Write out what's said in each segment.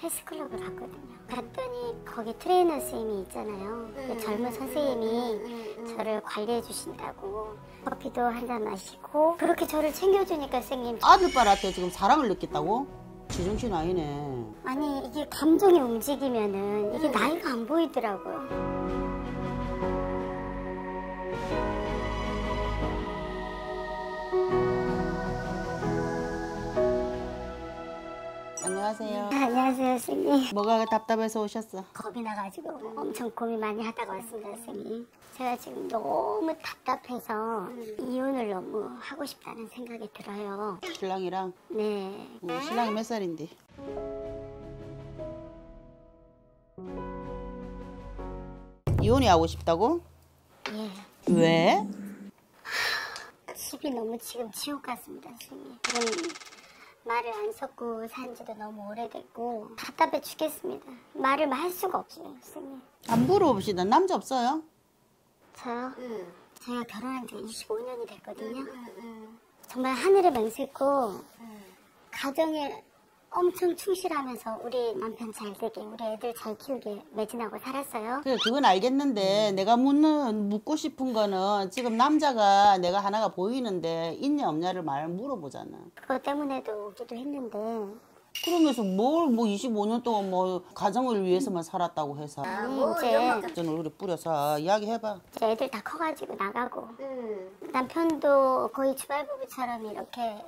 헬스클럽을 갔거든요. 갔더니 거기 트레이너 선생님이 있잖아요. 그 젊은 선생님이 저를 관리해 주신다고 커피도 한잔 마시고 그렇게 저를 챙겨주니까 선생님 아들딸한테 지금 사랑을 느꼈다고? 지정신 아니네. 아니 이게 감정이 움직이면은 이게 나이가 안 보이더라고요. 안녕하세요. 안녕하세요 선생님. 뭐가 답답해서 오셨어? 겁이 나가지고 엄청 고민 많이 하다가 왔습니다 선생님. 제가 지금 너무 답답해서 이혼을 너무 하고 싶다는 생각이 들어요. 신랑이랑? 네. 신랑이 몇 살인데? 이혼이 하고 싶다고? 예. 왜? 집이 너무 지금 지옥 같습니다 선생님. 지금 말을 안 섞고 산 지도 너무 오래됐고 답답해 죽겠습니다. 말을 할 수가 없어요 선생님. 안 물어봅시다. 남자 없어요? 저요? 제가 결혼한 지 25년이 됐거든요. 정말 하늘에 맹세코 가정에 엄청 충실하면서 우리 남편 잘 되게 우리 애들 잘 키우게 매진하고 살았어요. 그래, 그건 알겠는데 내가 묻고 싶은 거는 지금 남자가 내가 하나가 보이는데 있냐 없냐를 물어보잖아. 그것 때문에도 오기도 했는데 그러면서 뭐 25년 동안 뭐 가정을 위해서만 살았다고 해서 이제 얼굴에 뿌려서 이야기해봐. 애들 다 커가지고 나가고 남편도 거의 주말부부처럼 이렇게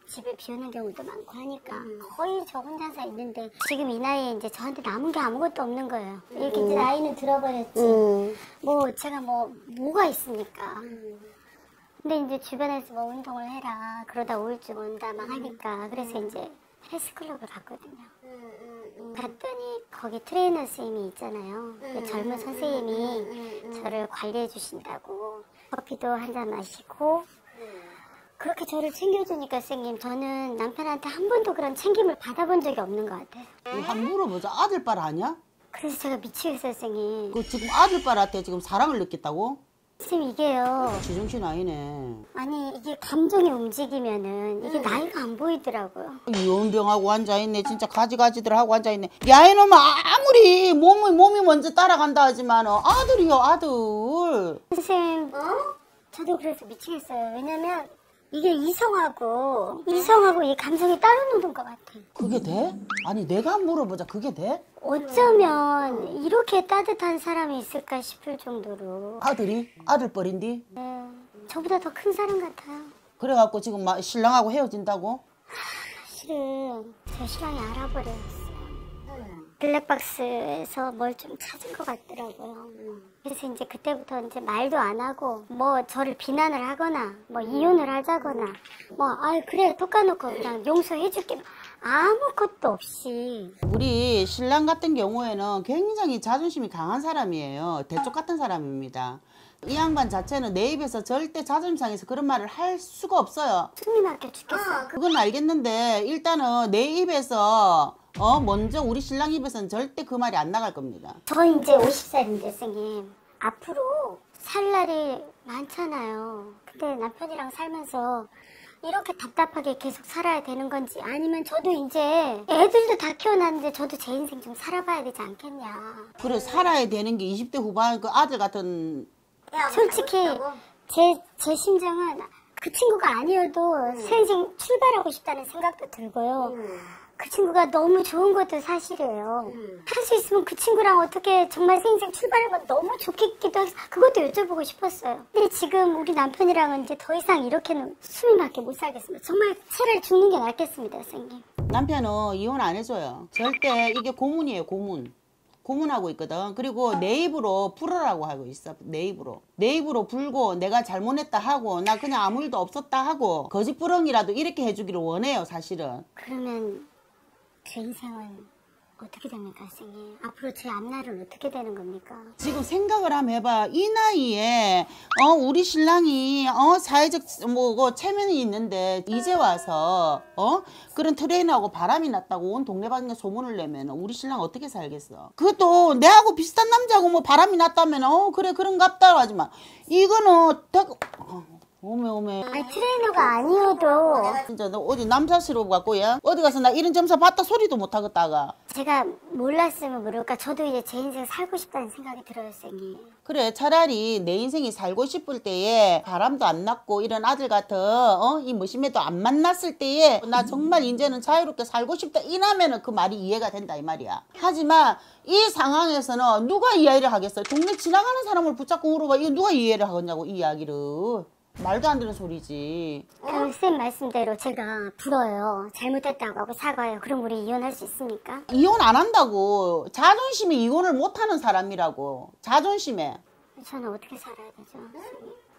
집을 비우는 경우도 많고 하니까 거의 저 혼자서 있는데 지금 이 나이에 이제 저한테 남은 게 아무것도 없는 거예요. 이렇게 이제 나이는 들어버렸지. 뭐 제가 뭐가 있습니까. 근데 이제 주변에서 뭐 운동을 해라 그러다 우울증 온다 막 하니까 그래서 이제 헬스클럽을 갔거든요. 갔더니 거기 트레이너 선생님이 있잖아요. 그 젊은 선생님이 저를 관리해 주신다고 커피도 한잔 마시고 그렇게 저를 챙겨주니까 선생님 저는 남편한테 한 번도 그런 챙김을 받아본 적이 없는 것 같아요. 한번 물어보자. 아들딸 아니야? 그래서 제가 미치겠어요 선생님. 그 지금 아들딸한테 지금 사랑을 느꼈다고? 선생님 이게요. 지정신 아니네. 아니 이게 감정이 움직이면은 이게 나이가 안 보이더라고요. 이혼병하고 앉아있네. 진짜 가지가지들 하고 앉아있네. 야 이놈아 아무리 몸이 먼저 따라간다 하지만 아들이요 아들. 선생님 저도 그래서 미치겠어요. 왜냐면 이게 이성하고 이 감성이 따로 노는 것 같아요. 그게 돼? 아니 내가 물어보자. 그게 돼? 어쩌면 이렇게 따뜻한 사람이 있을까 싶을 정도로 아들이? 아들뻘인디? 네, 저보다 더 큰 사람 같아요. 그래갖고 지금 신랑하고 헤어진다고? 실은 제 신랑이 알아버렸어요. 블랙박스에서 뭘 좀 찾은 것 같더라고요. 그래서 이제 그때부터 이제 말도 안 하고 뭐 저를 비난을 하거나 뭐 이혼을 하자거나 뭐 그래 톡 까놓고 그냥 용서해줄게 아무것도 없이. 우리 신랑 같은 경우에는 굉장히 자존심이 강한 사람이에요. 대쪽 같은 사람입니다. 이 양반 자체는 내 입에서 절대 자존심 상해서 그런 말을 할 수가 없어요. 숨이 막혀 죽겠어요. 그건 알겠는데 일단은 내 입에서 먼저 우리 신랑 입에서는 절대 그 말이 안 나갈 겁니다. 저 이제 50살인데 선생님 앞으로 살 날이 많잖아요. 근데 남편이랑 살면서 이렇게 답답하게 계속 살아야 되는 건지 아니면 저도 이제 애들도 다 키워놨는데 저도 제 인생 좀 살아봐야 되지 않겠냐. 그래 살아야 되는 게 20대 후반 그 아들 같은. 솔직히 제 심정은 그 친구가 아니어도 새 인생 출발하고 싶다는 생각도 들고요. 그 친구가 너무 좋은 것도 사실이에요. 할 수 있으면 그 친구랑 어떻게 정말 새 인생 출발하면 너무 좋겠기도 해서 그것도 여쭤보고 싶었어요. 근데 지금 우리 남편이랑은 이제 더 이상 이렇게는 숨이 막혀 못 살겠습니다. 정말 차라리 죽는 게 낫겠습니다 선생님. 남편은 이혼 안 해줘요. 절대. 이게 고문이에요. 고문하고 있거든. 그리고 내 입으로 풀으라고 하고 있어. 내 입으로 불고 내가 잘못했다 하고 나 그냥 아무 일도 없었다 하고 거짓부렁이라도 이렇게 해주기를 원해요 사실은. 그러면 제 인생은 어떻게 됩니까 선생님? 앞으로 제 앞날은 어떻게 되는 겁니까? 지금 생각을 한번 해봐. 이 나이에 우리 신랑이 사회적 체면이 있는데 이제 와서 그런 트레이너하고 바람이 났다고 온 동네방네 소문을 내면 우리 신랑 어떻게 살겠어? 그것도 내하고 비슷한 남자하고 뭐 바람이 났다면 그래 그런갑다 하지만 이거는 오메 오메. 아니 트레이너가 아니어도 진짜 너 어디 남사스러워 갖고 야 어디 가서 나 이런 점사 봤다 소리도 못 하겠다가. 제가 몰랐으면 모를까 저도 이제 제 인생 살고 싶다는 생각이 들어요, 쌤이. 그래 차라리 내 인생이 살고 싶을 때에 바람도 안 났고 이런 아들 같은 이 무심해도 안 만났을 때에 나 정말 이제는 자유롭게 살고 싶다 이라면은 그 말이 이해가 된다 이 말이야. 하지만 이 상황에서는 누가 이해를 하겠어요? 동네 지나가는 사람을 붙잡고 물어봐. 이거 누가 이해를 하겠냐고 이 이야기를. 말도 안 되는 소리지. 쌤 말씀대로 제가 불어요. 잘못했다고 하고 사과해요. 그럼 우리 이혼할 수 있습니까? 이혼 안 한다고. 자존심에 이혼을 못하는 사람이라고. 자존심에. 저는 어떻게 살아야 되죠?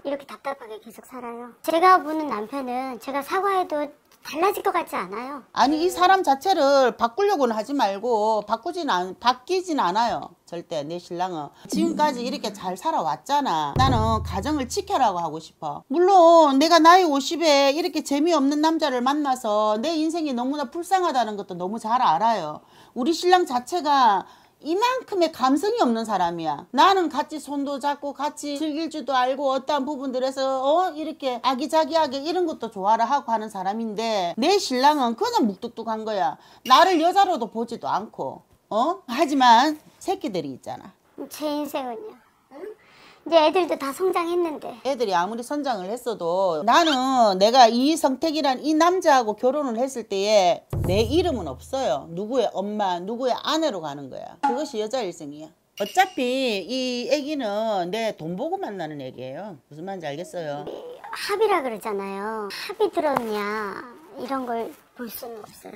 이렇게 답답하게 계속 살아요. 제가 보는 남편은 제가 사과해도 달라질 것 같지 않아요. 아니 이 사람 자체를 바꾸려고는 하지 말고 바뀌진 않아요. 절대 내 신랑은 지금까지 이렇게 잘 살아왔잖아. 나는 가정을 지켜라고 하고 싶어. 물론 내가 나이 50에 이렇게 재미없는 남자를 만나서 내 인생이 너무나 불쌍하다는 것도 너무 잘 알아요. 우리 신랑 자체가 이만큼의 감성이 없는 사람이야. 나는 같이 손도 잡고 같이 즐길 줄도 알고 어떠한 부분들에서 이렇게 아기자기하게 이런 것도 좋아라 하고 하는 사람인데 내 신랑은 그냥 묵뚝뚝한 거야. 나를 여자로도 보지도 않고 하지만 새끼들이 있잖아. 제 인생은요. 이제 애들도 다 성장했는데 애들이 아무리 성장을 했어도 나는 내가 이 성택이란 이 남자하고 결혼을 했을 때에 내 이름은 없어요. 누구의 엄마, 누구의 아내로 가는 거야. 그것이 여자 일생이야. 어차피 이 애기는 내 돈 보고 만나는 애기예요. 무슨 말인지 알겠어요? 합의라 그러잖아요. 합의 들었냐 이런 걸 볼 수는 없어요.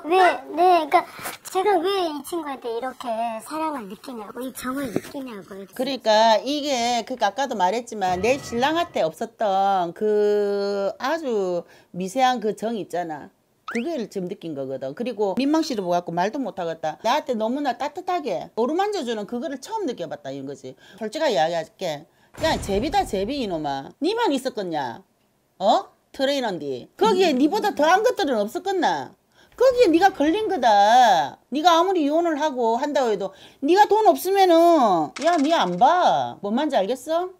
그러니까 제가 왜 이 친구한테 이렇게 사랑을 느끼냐고, 이 정을 느끼냐고요. 그러니까 이게 아까도 말했지만 내 신랑한테 없었던 그 아주 미세한 그 정 있잖아. 그걸 지금 느낀 거거든. 그리고 민망씨를 보고 말도 못하겠다. 나한테 너무나 따뜻하게 어루만져주는 그거를 처음 느껴봤다 이런 거지. 솔직하게 이야기할게. 그냥 제비다 제비 이놈아. 니만 있었겠냐? 트레이너인데 거기에 니보다 더한 것들은 없었겠나? 거기에 네가 걸린 거다. 네가 아무리 이혼을 하고 한다고 해도 네가 돈 없으면은 야, 네 안 봐. 뭔 말인지 알겠어?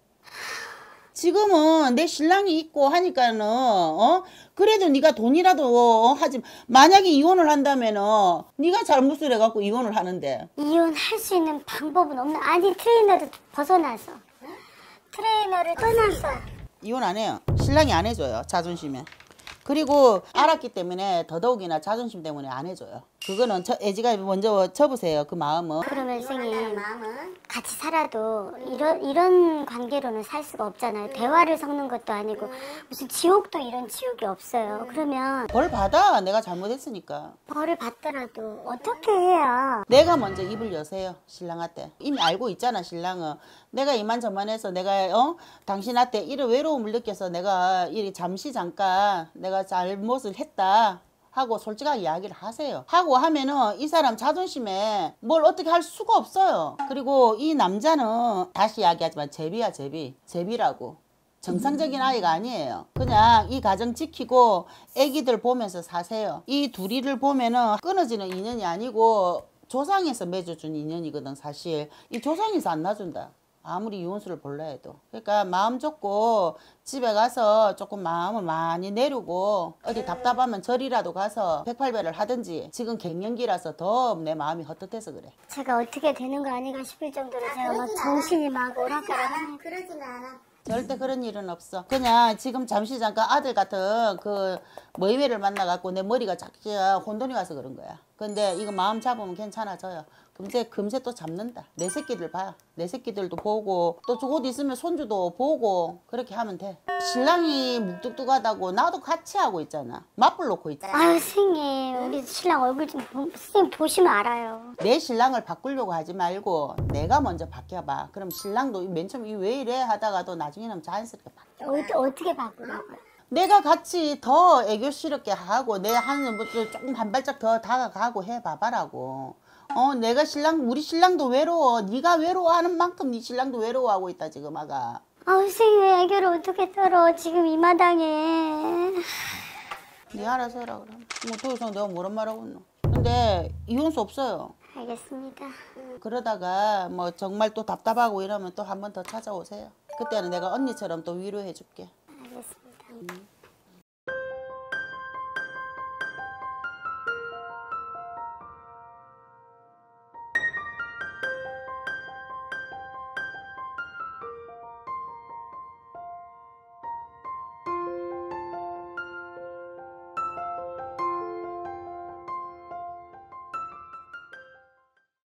지금은 내 신랑이 있고 하니까는 그래도 네가 돈이라도 하지. 만약에 이혼을 한다면은 네가 잘못을 해갖고 이혼을 하는데 이혼할 수 있는 방법은 없나? 아니 트레이너를 벗어나서 트레이너를 떠나서 이혼 안 해요. 신랑이 안 해줘요. 자존심에. 그리고 알았기 때문에 더더욱이나 자존심 때문에 안 해줘요. 그거는 애지가 먼저 접으세요. 그 마음은. 그러면 선생님 같이 살아도 이런 관계로는 살 수가 없잖아요. 대화를 섞는 것도 아니고 무슨 지옥도 이런 지옥이 없어요. 그러면 벌 받아. 내가 잘못했으니까. 벌을 받더라도 어떻게 해야 내가 먼저 입을 여세요. 신랑한테. 이미 알고 있잖아 신랑은. 내가 이만저만해서 내가 당신한테 이런 외로움을 느껴서 내가 잠시 잠깐 내가 잘못을 했다 하고 솔직하게 이야기를 하세요. 하고 하면은 이 사람 자존심에 뭘 어떻게 할 수가 없어요. 그리고 이 남자는 다시 이야기하지만 제비야 제비. 제비라고. 정상적인 아이가 아니에요. 그냥 이 가정 지키고 애기들 보면서 사세요. 이 둘이를 보면은 끊어지는 인연이 아니고 조상에서 맺어준 인연이거든 사실. 이 조상에서 안 놔준다. 아무리 이혼수를 볼라 해도. 그러니까 마음 좁고 집에 가서 조금 마음을 많이 내리고 어디 답답하면 절이라도 가서 108배를 하든지. 지금 갱년기라서 더 내 마음이 헛헛해서 그래. 제가 어떻게 되는 거 아닌가 싶을 정도로 제가 막 정신이 막 오락가락. 그러진 않아. 절대 그런 일은 없어. 그냥 지금 잠시 잠깐 아들 같은 그 머이매를 만나갖고 내 머리가 작지야 혼돈이 와서 그런 거야. 근데 이거 마음 잡으면 괜찮아져요. 금세 또 잡는다. 내 새끼들 봐. 내 새끼들도 보고 또 곧 있으면 손주도 보고 그렇게 하면 돼. 신랑이 묵뚝뚝하다고 나도 같이 하고 있잖아. 맞불 놓고 있잖아. 아유 선생님 우리 신랑 얼굴 좀 선생님 보시면 알아요. 내 신랑을 바꾸려고 하지 말고 내가 먼저 바뀌어봐. 그럼 신랑도 맨 처음 왜 이래 하다가도 나중에는 자연스럽게 바뀌어. 어떻게 바꾸라고요? 내가 같이 더 애교스럽게 하고 내 하는 것도 조금 한 발짝 더 다가가고 해봐봐라고. 내가 우리 신랑도 외로워. 네가 외로워하는 만큼 네 신랑도 외로워하고 있다 지금 아가. 선생님 애교를 어떻게 떨어 지금 이 마당에. 네 알아서 해라 그럼. 뭐 더 이상 내가 뭐란 말하고 있노. 근데 이혼수 없어요. 알겠습니다. 그러다가 뭐 정말 또 답답하고 이러면 또 한 번 더 찾아오세요. 그때는 내가 언니처럼 또 위로해 줄게. 음.